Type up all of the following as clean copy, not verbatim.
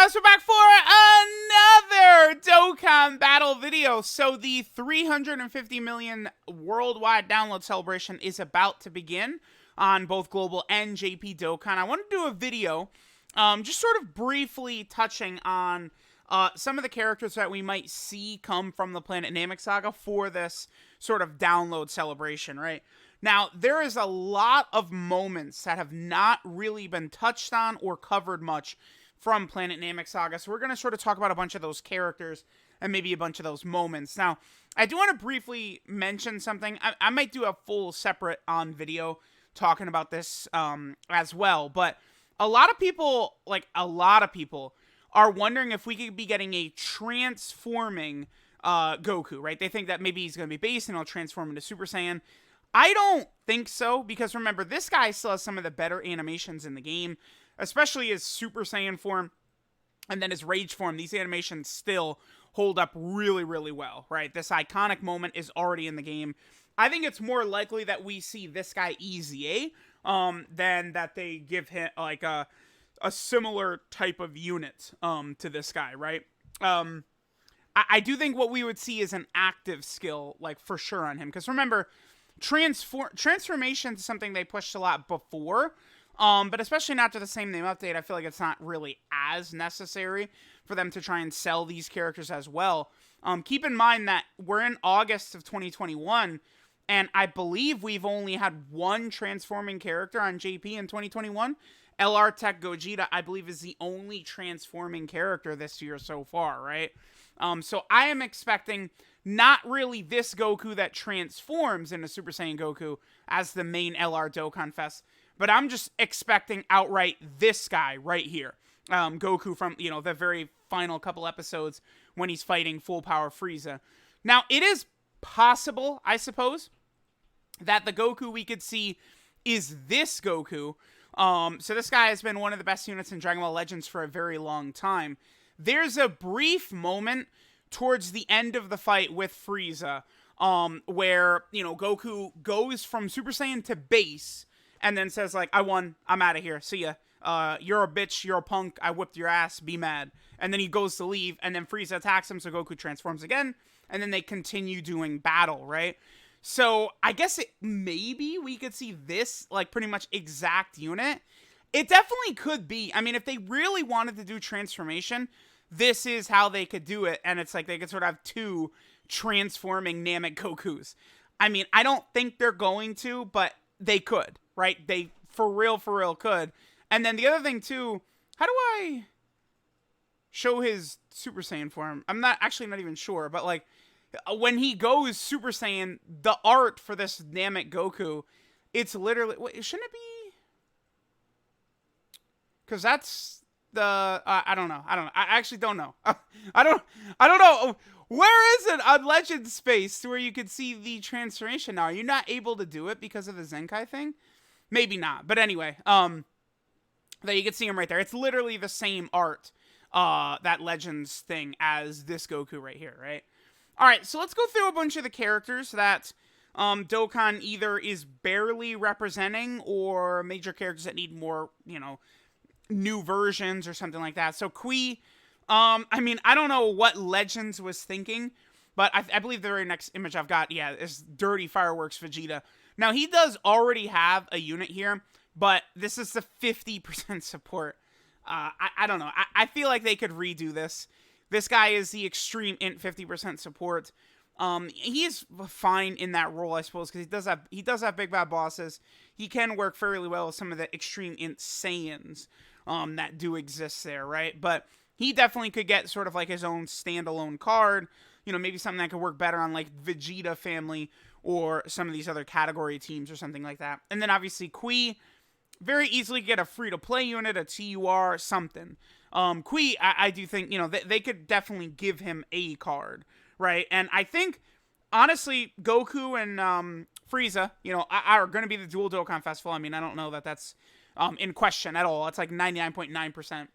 guys, we're back for another Dokkan battle video. So the 350 million worldwide download celebration is about to begin on both global and JP Dokkan. I want to do a video just sort of briefly touching on some of the characters that we might see come from the Planet Namek Saga for this sort of download celebration, right? Now, there is a lot of moments that have not really been touched on or covered much from Planet Namek Saga, so we're going to sort of talk about a bunch of those characters and maybe a bunch of those moments. Now, I do want to briefly mention something. I might do a full separate on video talking about this as well, but a lot of people are wondering if we could be getting a transforming Goku, right? They think that maybe he's going to be base and he'll transform into Super Saiyan. I don't think so, because remember, this guy still has some of the better animations in the game, especially his Super Saiyan form and then his Rage form. These animations still hold up really, really well, right? This iconic moment is already in the game. I think it's more likely that we see this guy EZA than that they give him like a similar type of unit to this guy, right? I do think what we would see is an active skill, like, for sure on him, because remember, transformation is something they pushed a lot before, but especially not to the same name update. I feel like it's not really as necessary for them to try and sell these characters as well. Keep in mind that we're in August of 2021, and I believe we've only had one transforming character on JP in 2021. LR Tech Gogeta, I believe, is the only transforming character this year so far, right? So I am expecting not really this Goku that transforms into Super Saiyan Goku as the main LR Dokkan Fest, but I'm just expecting outright this guy right here. Goku from, the very final couple episodes when he's fighting full power Frieza. Now, it is possible, I suppose, that the Goku we could see is this Goku. So this guy has been one of the best units in Dragon Ball Legends for a very long time. There's a brief moment towards the end of the fight with Frieza, where, Goku goes from Super Saiyan to base, and then says, like, I won, I'm out of here, see ya, you're a bitch, you're a punk, I whipped your ass, be mad. And then he goes to leave, and then Frieza attacks him, so Goku transforms again, and then they continue doing battle, right? So, I guess maybe we could see this, like, pretty much exact unit. It definitely could be. I mean, if they really wanted to do transformation, this is how they could do it, and it's like they could sort of have two transforming Namek Gokus. I mean, I don't think they're going to, but they could, right? They for real could. And then the other thing too, how do I show his Super Saiyan form? I'm not even sure, but like when he goes Super Saiyan, the art for this Namek Goku, it's literally, shouldn't it be? Because that's the I don't know. I actually don't know. I don't know. Where is it on Legend Space where you could see the transformation now? Are you not able to do it because of the Zenkai thing? Maybe not. But anyway, that you can see him right there. It's literally the same art, that Legends thing as this Goku right here, right? All right, so let's go through a bunch of the characters that Dokkan either is barely representing or major characters that need more, new versions or something like that. So Kui, I mean, I don't know what Legends was thinking, but I believe the very next image I've got, is Dirty Fireworks Vegeta. Now, he does already have a unit here, but this is the 50% support. I don't know. I feel like they could redo this. This guy is the Extreme Int 50% support. He's fine in that role, I suppose, because he does have big bad bosses. He can work fairly well with some of the Extreme Int Saiyans that do exist there, right? But he definitely could get sort of like his own standalone card. Maybe something that could work better on like Vegeta family or some of these other category teams or something like that. And then obviously Kui, very easily get a free-to-play unit, a TUR, something. Kui, I do think, they could definitely give him a card, right? And I think, honestly, Goku and Frieza, are going to be the dual Dokkan Festival. I mean, I don't know that that's in question at all. It's like 99.9%.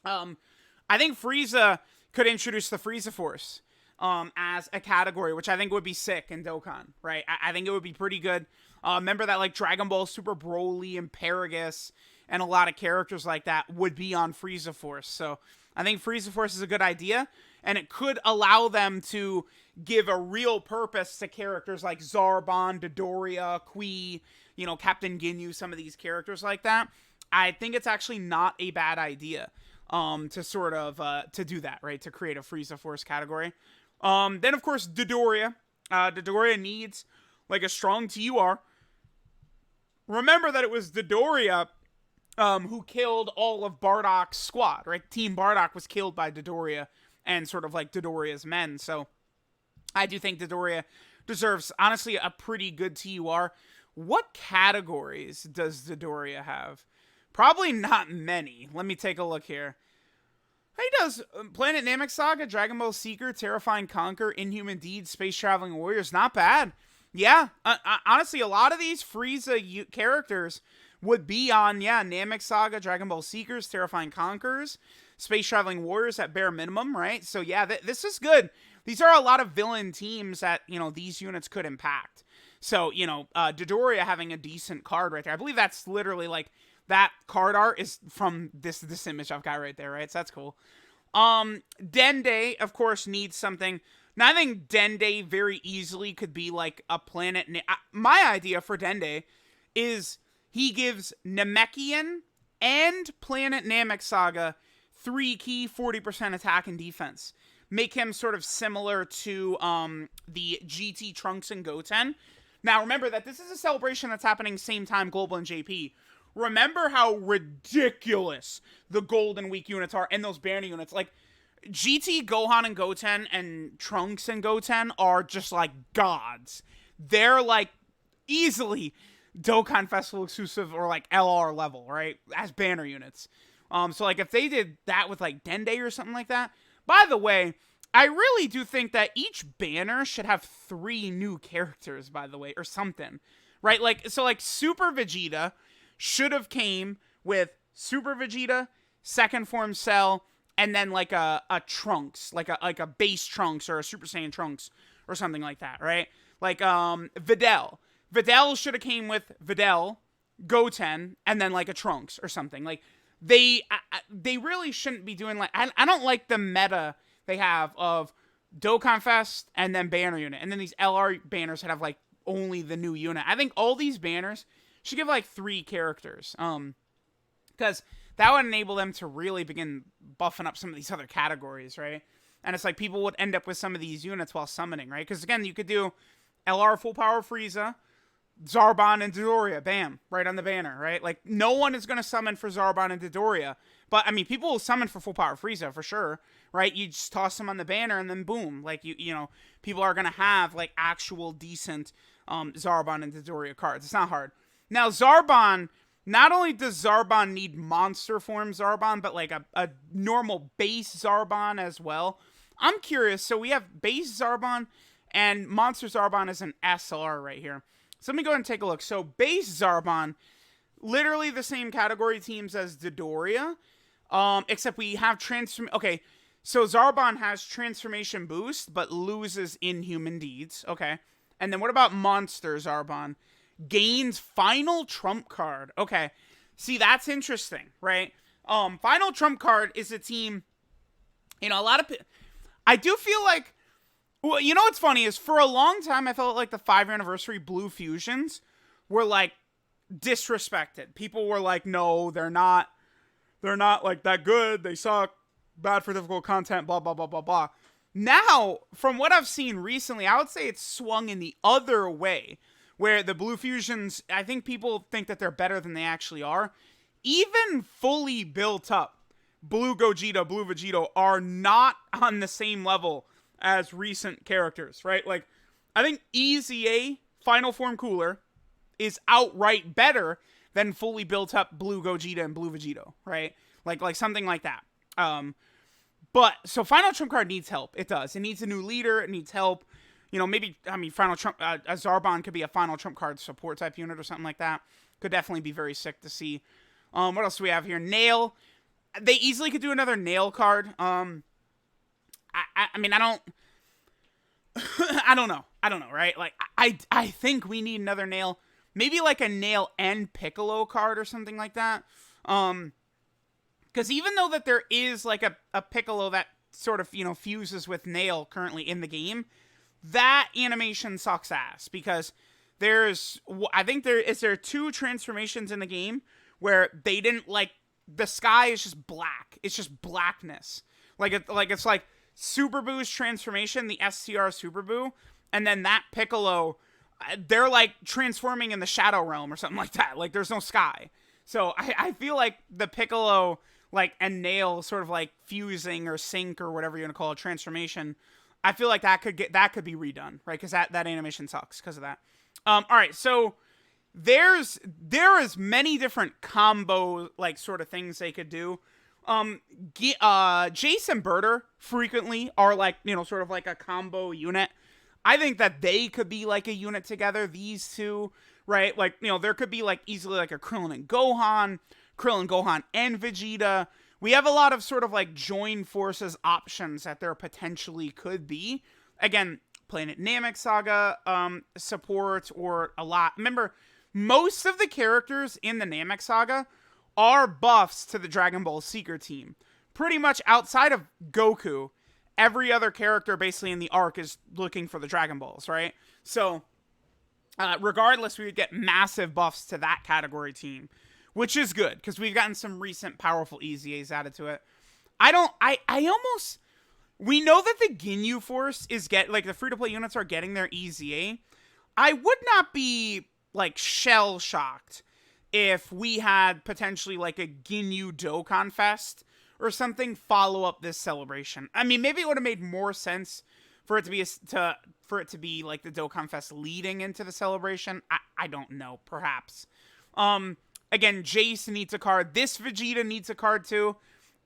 I think Frieza could introduce the Frieza Force as a category, which I think would be sick in Dokkan, right? I think it would be pretty good. Remember that, like, Dragon Ball Super Broly and Paragus and a lot of characters like that would be on Frieza Force. So I think Frieza Force is a good idea, and it could allow them to give a real purpose to characters like Zarbon, Dodoria, Kui, you know, Captain Ginyu, some of these characters like that. I think it's actually not a bad idea to sort of to do that, right? To create a Frieza Force category. Then of course Dodoria. Dodoria needs like a strong TUR. Remember that it was Dodoria who killed all of Bardock's squad, right? Team Bardock was killed by Dodoria and sort of like Dodoria's men. So I do think Dodoria deserves, honestly, a pretty good TUR. What categories does Dodoria have? Probably not many. Let me take a look here. He does Planet Namek Saga, Dragon Ball Seeker, Terrifying Conquer, Inhuman Deeds, Space Traveling Warriors. Not bad. Yeah, honestly, a lot of these Frieza characters would be on, Namek Saga, Dragon Ball Seekers, Terrifying Conquerors, Space Traveling Warriors at bare minimum, right? So yeah, this is good. These are a lot of villain teams that, you know, these units could impact. So, you know, Dodoria having a decent card right there. I believe that's literally like, that card art is from this image I've got right there, right? So that's cool. Dende, of course, needs something. Now, I think Dende very easily could be like a planet. My idea for Dende is he gives Namekian and Planet Namek Saga 3 key 40% attack and defense. Make him sort of similar to the GT Trunks and Goten. Now, remember that this is a celebration that's happening same time Global and JP. Remember how ridiculous the Golden Week units are and those banner units. Like, GT, Gohan, and Goten and Trunks and Goten are just like gods. They're like easily Dokkan Festival exclusive or like LR level, right? As banner units. So like if they did that with like Dende or something like that. By the way, I really do think that each banner should have 3 new characters, by the way, or something. Right? Like, so like Super Vegeta should have came with Super Vegeta, Second Form Cell, and then like a Trunks, like a base Trunks or a Super Saiyan Trunks or something like that, right? Like Videl. Videl should have came with Videl, Goten, and then like a Trunks or something. Like they really shouldn't be doing like I don't like the meta they have of Dokkan Fest and then banner unit, and then these LR banners that have like only the new unit. I think all these banners should give like 3 characters, because that would enable them to really begin buffing up some of these other categories, right? And it's like people would end up with some of these units while summoning, right? Because again, you could do LR Full Power Frieza, Zarbon, and Dodoria, bam, right on the banner, right? Like, no one is going to summon for Zarbon and Dodoria, but, I mean, people will summon for Full Power Frieza, for sure, right? You just toss them on the banner, and then boom, like, you know, people are going to have, like, actual decent Zarbon and Dodoria cards. It's not hard. Now, Zarbon, not only does Zarbon need monster form Zarbon, but, like, a normal base Zarbon as well. I'm curious, so we have base Zarbon, and monster Zarbon is an SR right here. So let me go ahead and take a look. So base Zarbon, literally the same category teams as Dodoria, except we have okay, so Zarbon has transformation boost, but loses Inhuman Deeds. Okay, and then what about monster Zarbon? Gains final trump card. Okay, see, that's interesting, right? Final trump card is a team, you know, a lot of I do feel like, well, you know what's funny is for a long time I felt like the 5-year anniversary Blue Fusions were like disrespected. People were like, no, they're not like that good. They suck. Bad for difficult content, blah, blah, blah, blah, blah. Now, from what I've seen recently, I would say it's swung in the other way, where the Blue Fusions, I think people think that they're better than they actually are. Even fully built up Blue Gogeta, Blue Vegeta are not on the same level as recent characters, right? Like, I think EZA, Final Form Cooler, is outright better than fully built up Blue Gogeta and Blue Vegeta, right? Like something like that. But, so Final Trump card needs help. It does. It needs a new leader. It needs help. You know, maybe, I mean, Final Trump, a Zarbon could be a Final Trump card support type unit or something like that. Could definitely be very sick to see. What else do we have here? Nail. They easily could do another Nail card. I mean, I don't know. I don't know, right? Like, I think we need another Nail. Maybe like a Nail and Piccolo card or something like that. Because even though that there is like a Piccolo that sort of, fuses with Nail currently in the game, that animation sucks ass because I think there are two transformations in the game where they didn't like, the sky is just black. It's just blackness. It's like Super Boo's transformation, the STR Super Boo, and then that Piccolo, they're like transforming in the Shadow Realm or something like that. Like there's no sky. So I feel like the Piccolo and Nail sort of like fusing or sync or whatever you want to call it, transformation, I feel like that could be redone, right? Because that animation sucks because of that. All right, so there is many different combo sort of things they could do. Jace and Birder frequently are sort of like a combo unit. I think that they could be like a unit together, these two, right? There could be easily a Krillin and Gohan and Vegeta. We have a lot of sort of join forces options that there potentially could be. Again, Planet Namek Saga support or a lot. Remember, most of the characters in the Namek Saga are buffs to the Dragon Ball Seeker team. Pretty much outside of Goku, every other character basically in the arc is looking for the Dragon Balls, right? So, regardless, we would get massive buffs to that category team, which is good, because we've gotten some recent powerful EZAs added to it. We know that the Ginyu Force is the free-to-play units are getting their EZA. I would not be, shell-shocked if we had potentially, a Ginyu Dokkan Fest or something follow up this celebration. I mean, maybe it would have made more sense for it to be the Dokkan Fest leading into the celebration. I don't know, perhaps. Again, Jace needs a card. This Vegeta needs a card too.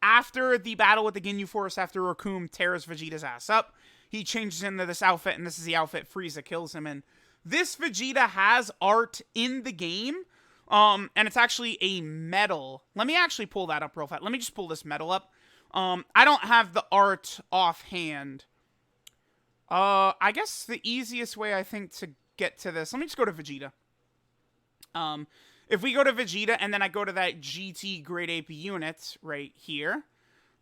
After the battle with the Ginyu Force, after Rakum tears Vegeta's ass up, he changes into this outfit, and this is the outfit Frieza kills him in. This Vegeta has art in the game, and it's actually a medal. Let me actually pull that up real fast. Let me just pull this medal up. I don't have the art offhand. I guess the easiest way, I think, to get to this, let me just go to Vegeta. If we go to Vegeta, and then I go to that GT Great Ape unit right here.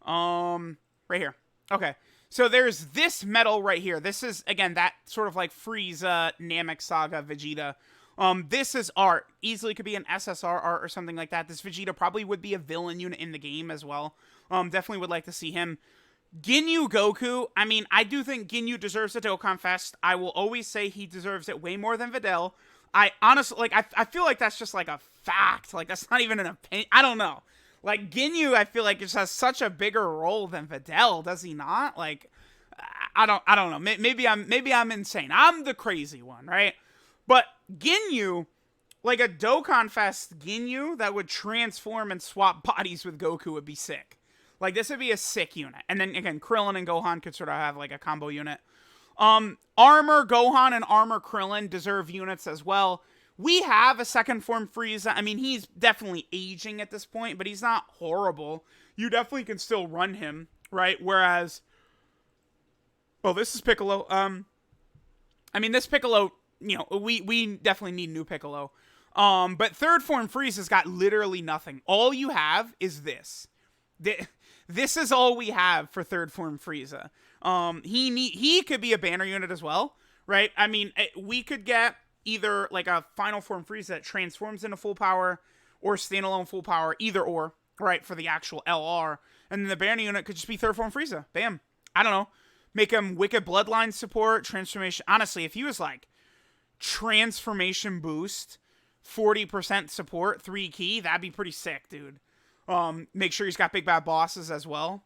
Right here. Okay. So there's this medal right here. This is, again, that sort of Frieza, Namek Saga, Vegeta. This is art. Easily could be an SSR art or something like that. This Vegeta probably would be a villain unit in the game as well. Definitely would like to see him. Ginyu Goku, I mean, I do think Ginyu deserves a Dokkan Fest. I will always say he deserves it way more than Videl. I honestly, I feel like that's just a fact. That's not even an opinion. I don't know. Ginyu, I feel just has such a bigger role than Videl, does he not? I don't know. Maybe I'm insane. I'm the crazy one, right? But Ginyu, a Dokkan Fest Ginyu that would transform and swap bodies with Goku would be sick. This would be a sick unit. And then, again, Krillin and Gohan could sort of have, a combo unit. Armor Gohan and Armor Krillin deserve units as well. We have a second form Frieza. I mean, he's definitely aging at this point, but he's not horrible. You definitely can still run him, right? Whereas, well, this is Piccolo. I mean, this Piccolo, we definitely need new Piccolo. But third form Frieza's got literally nothing. All you have is this. This is all we have for third form Frieza. He could be a banner unit as well, right? I mean, we could get either a final form Frieza that transforms into full power or standalone full power, either or, right, for the actual LR. And then the banner unit could just be third form Frieza. Bam. I don't know. Make him Wicked Bloodline support, transformation. Honestly, if he was transformation boost, 40% support, 3 key, that'd be pretty sick, dude. Make sure he's got big bad bosses as well.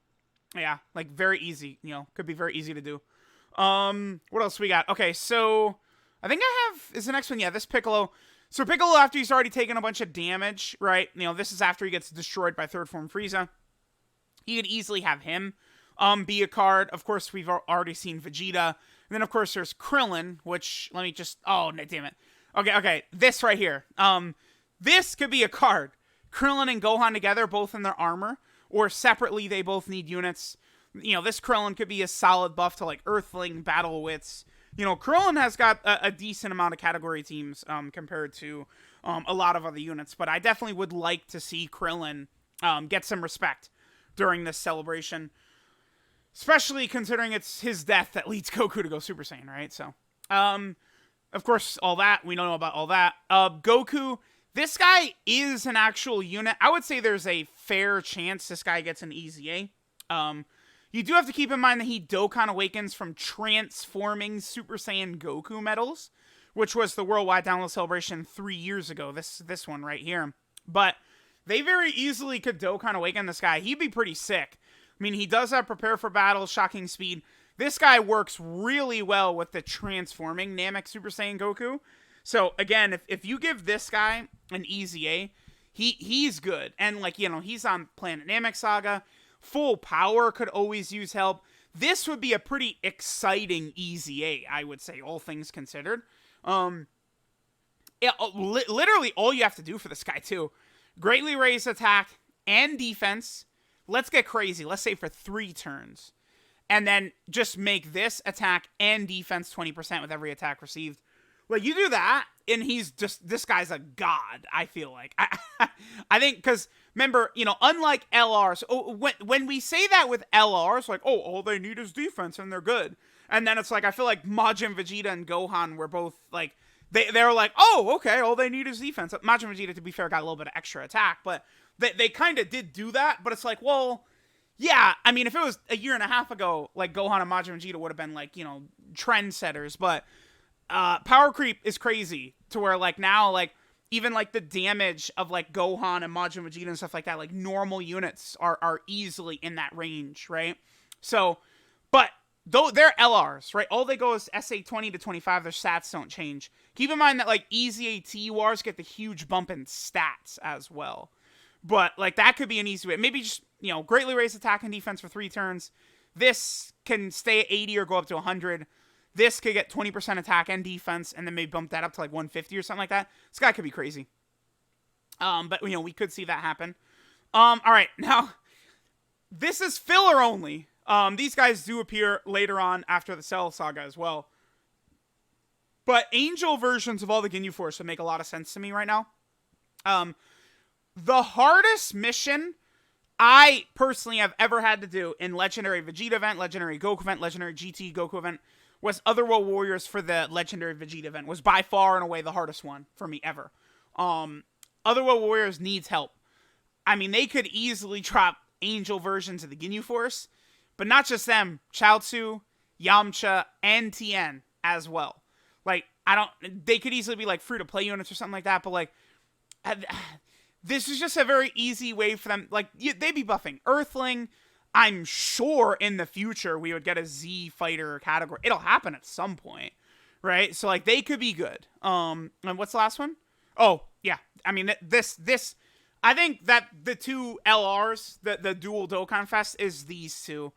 Yeah, very easy, could be very easy to do. What else we got? Okay, so I think is the next one. Yeah, this Piccolo. So Piccolo, after he's already taken a bunch of damage, right? This is after he gets destroyed by third form Frieza. You could easily have him be a card. Of course, we've already seen Vegeta. And then, of course, there's Krillin, which, let me just, oh, damn it. Okay, this right here. This could be a card. Krillin and Gohan together, both in their armor, or separately, they both need units. This Krillin could be a solid buff to, Earthling, Battle Wits. Krillin has got a decent amount of category teams compared to a lot of other units. But I definitely would like to see Krillin get some respect during this celebration, especially considering it's his death that leads Goku to go Super Saiyan, right? So, of course, all that, we don't know about all that. Goku, this guy is an actual unit. I would say there's a fair chance this guy gets an easy A. You do have to keep in mind that he Dokkan awakens from transforming Super Saiyan Goku medals, which was the worldwide download celebration 3 years ago. This one right here. But they very easily could Dokkan awaken this guy. He'd be pretty sick. I mean, he does have prepare for battle, shocking speed. This guy works really well with the transforming Namek Super Saiyan Goku. So again, if you give this guy an easy A, he's good. And like, you know, he's on Planet Namek Saga. Full power could always use help. This would be a pretty exciting easy A, I would say, all things considered. Literally all you have to do for this guy too, greatly raise attack and defense. Let's get crazy. Let's say for 3 turns. And then just make this attack and defense 20% with every attack received. Well, you do that, and he's just, this guy's a god, I feel like. I think, because, remember, you know, unlike LRs, when we say that with LRs, like, oh, all they need is defense, and they're good. And then it's like, I feel like Majin Vegeta and Gohan were both, like, they're like, oh, okay, all they need is defense. Majin Vegeta, to be fair, got a little bit of extra attack, but they kind of did do that, but it's like, well, yeah, I mean, if it was a year and a half ago, like, Gohan and Majin Vegeta would have been, like, you know, trendsetters, but power creep is crazy to where, like, now, like, even, like, the damage of, like, Gohan and Majin Vegeta and stuff like that, like, normal units are easily in that range, right? So, but, though they're LRs, right? All they go is SA 20 to 25, their stats don't change. Keep in mind that, like, easy ATURs get the huge bump in stats as well. But, like, that could be an easy way. Maybe just, you know, greatly raise attack and defense for 3 turns. This can stay at 80 or go up to 100. This could get 20% attack and defense, and then maybe bump that up to, like, 150 or something like that. This guy could be crazy. But, you know, we could see that happen. All right, now, this is filler only. These guys do appear later on after the Cell Saga as well. But angel versions of all the Ginyu Force would make a lot of sense to me right now. The hardest mission I personally have ever had to do in Legendary Vegeta event, Legendary Goku event, Legendary GT Goku event was Otherworld Warriors for the Legendary Vegeta event. Was by far and away the hardest one for me ever. Otherworld Warriors needs help. I mean, they could easily drop angel versions of the Ginyu Force, but not just them. Chaozu, Yamcha, and Tien as well. Like, they could easily be like free-to-play units or something like that, but like, this is just a very easy way for them. Like, they'd be buffing Earthling. I'm sure in the future we would get a Z fighter category. It'll happen at some point, right? So, like, they could be good. And what's the last one? Oh, yeah. I mean, this, I think that the 2 LRs, the dual Dokkan Fest, is these 2.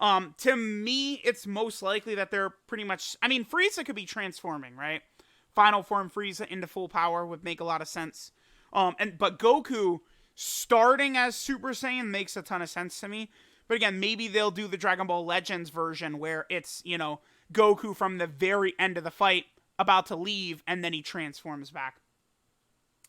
To me, it's most likely that they're pretty much, I mean, Frieza could be transforming, right? Final form Frieza into full power would make a lot of sense. But Goku starting as Super Saiyan makes a ton of sense to me. But again, maybe they'll do the Dragon Ball Legends version where it's, you know, Goku from the very end of the fight about to leave and then he transforms back.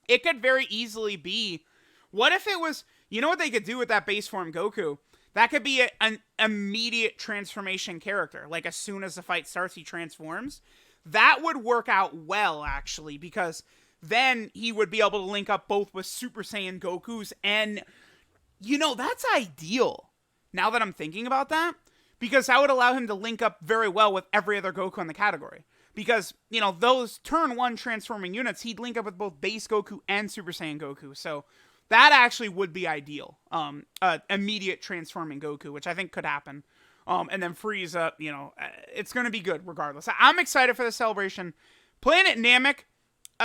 It could very easily be, what if it was, you know what they could do with that base form Goku? That could be an immediate transformation character. Like, as soon as the fight starts, he transforms. That would work out well, actually, because then he would be able to link up both with Super Saiyan Gokus, and, you know, that's ideal, now that I'm thinking about that, because that would allow him to link up very well with every other Goku in the category. Because, you know, those turn 1 transforming units, he'd link up with both base Goku and Super Saiyan Goku, so that actually would be ideal. Immediate transforming Goku, which I think could happen. And then Frieza, you know, it's going to be good regardless. I'm excited for the celebration. Planet Namek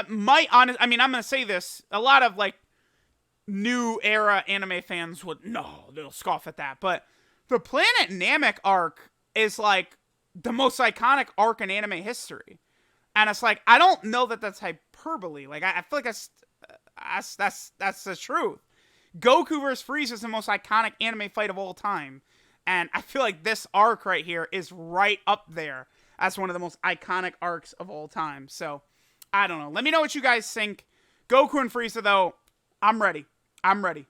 might, I mean, I'm going to say this. A lot of, like, new era anime fans they'll scoff at that. But the Planet Namek arc is, like, the most iconic arc in anime history. And it's like, I don't know that that's hyperbole. Like, I feel like that's the truth. Goku vs. Frieza is the most iconic anime fight of all time. And I feel like this arc right here is right up there as one of the most iconic arcs of all time. So, I don't know. Let me know what you guys think. Goku and Frieza, though, I'm ready. I'm ready.